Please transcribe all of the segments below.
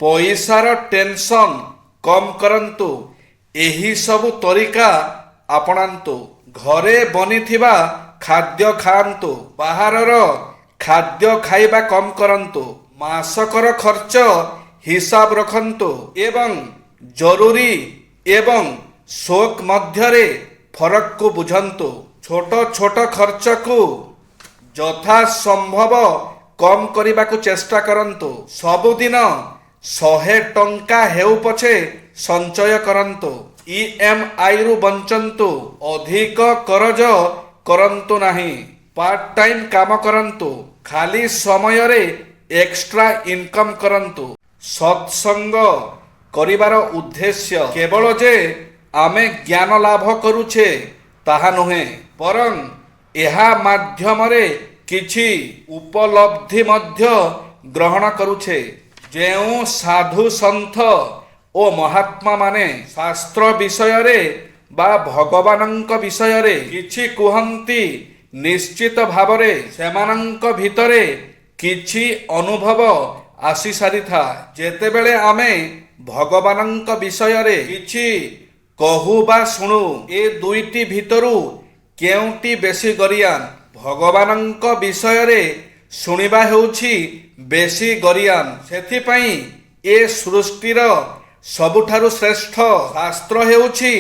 पैसार टेंशन कम करंतु। एही सबु तरीका अपनांतु। घरे बनिथिबा खाद्य खाआंतु। बाहारर खाद्य खाइबा कम करंतु। मासकर खर्च हिसाब रखंतु एवं जरूरी एवं शौक मध्यरे फरक को बुझंतु। छोट छोट खर्च को यथा संभव कम करने को चेष्टा करंतु। सबुदिन 100 टंका हेउ पछे संचय करंतु। ईएमआई रु बंचंतु। अधिक करज करंतु नहीं। पार्ट टाइम काम करंतु। खाली समय रे एक्स्ट्रा इनकम करंतु। सत्संग करिवार उद्देश्य केवल जे आमे ज्ञान लाभ करुछे ताहा नुहे, बरं एहा माध्यमरे किछि उपलब्धि मध्य ग्रहण करुछे। जेउ साधु सन्थ ओ महात्मा माने शास्त्र विषय रे बा भगवानंक विषय रे किछि कुहंती, निश्चित भावरे सेमानंक भितरे किछि अनुभव आसी सारी था। जेतेबेले आमे भगवानंक विषय रे किछि कहू बा शुणु, ए दुईटी भितरु केउटी बेसी गरियान? भगवानंक विषय रे शुणिबा हेउछि बेसी गरियान। सेथिपई ए सृष्टिर सबुठारु श्रेष्ठ शास्त्र हेउछि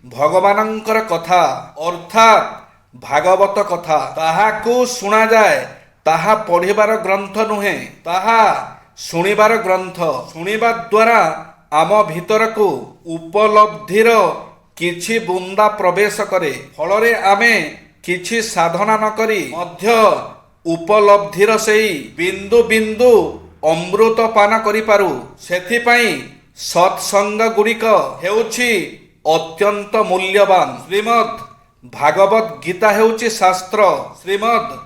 भगवानंकर कथा, अर्थात भागवत कथा। ताहाकु शुणा जाए, ताहा पढ़िबार ग्रंथ नुहे, ताहा शुणिबार ग्रंथ। शुणिबा द्वारा आम भितरकु उपलब्धिर किछि बुंदा प्रवेश करे। फलरे आमे किछि साधना न करी मध्य उपलब्धिर सेई बिंदु बिंदु अमृत पान करि पारु। सेथिपई सत्संग गुड़िक हेउछि अत्यंत मूल्यवान। श्रीमद् भागवत गीता हेउछि शास्त्र। श्रीमद्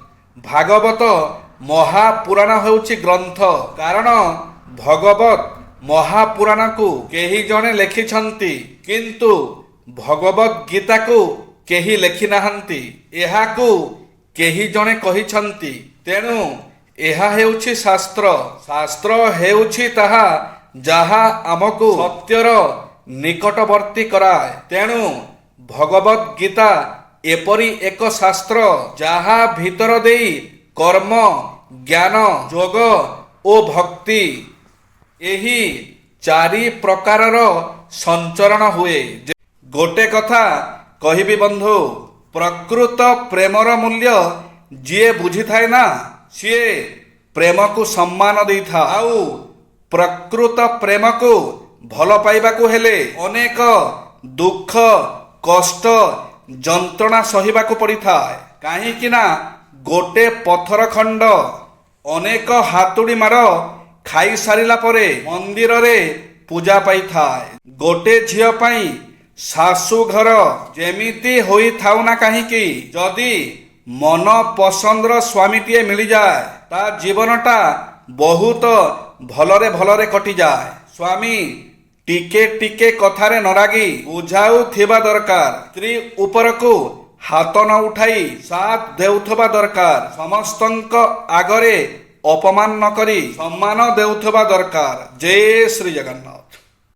भागवत महापुराण हेउछि ग्रंथ। कारण भगवत महापुराण को केही जणे लेखिछंती, किंतु भगवत गीता को केही लेखि नाहंती। एहाकू केही जणे कहिछंती। तेणु एहा हेउछि शास्त्र। शास्त्र हेउछि ताहा जाहा आमको सत्यर निकटवर्ती कराए। तेणु भगवत गीता एपरी एक शास्त्र जाहा भीतर देई कर्म, ज्ञान, योग ओ भक्ति एही चारि प्रकारर संचरण हुए। गोटे कथा कहिबी बंधु, प्रकृत प्रेमर मूल्य जिए बुझी थाए ना, सिए प्रेम को सम्मान देई था। आउ प्रकृत प्रेम को भल पाइबा को हेले अनेक दुख, कष्ट, जंत्रणा सहिबा को पड़ी थाए। काहे कि ना गोटे पत्थर खंड अनेक हातुड़ी मार खाई सारिला परे मंदिर रे पूजा पाई थाए। गोटे झियो पाई सासु घर जेमिति होई थाउ ना काहीकि, जदि मन पसंदर स्वामीटिए मिली जाए ता जीवनटा बहुत भलरे भलरे कटि जाए। स्वामी टिके टिके कथारे नरागी बुझाऊ थिबा दरकार। स्त्री उपरकू हाथ न उठाई साथ देउथबा दरकार। समस्तंक आगरे अपमान न करी सम्मान देउथबा दरकार। जय श्री जगन्नाथ।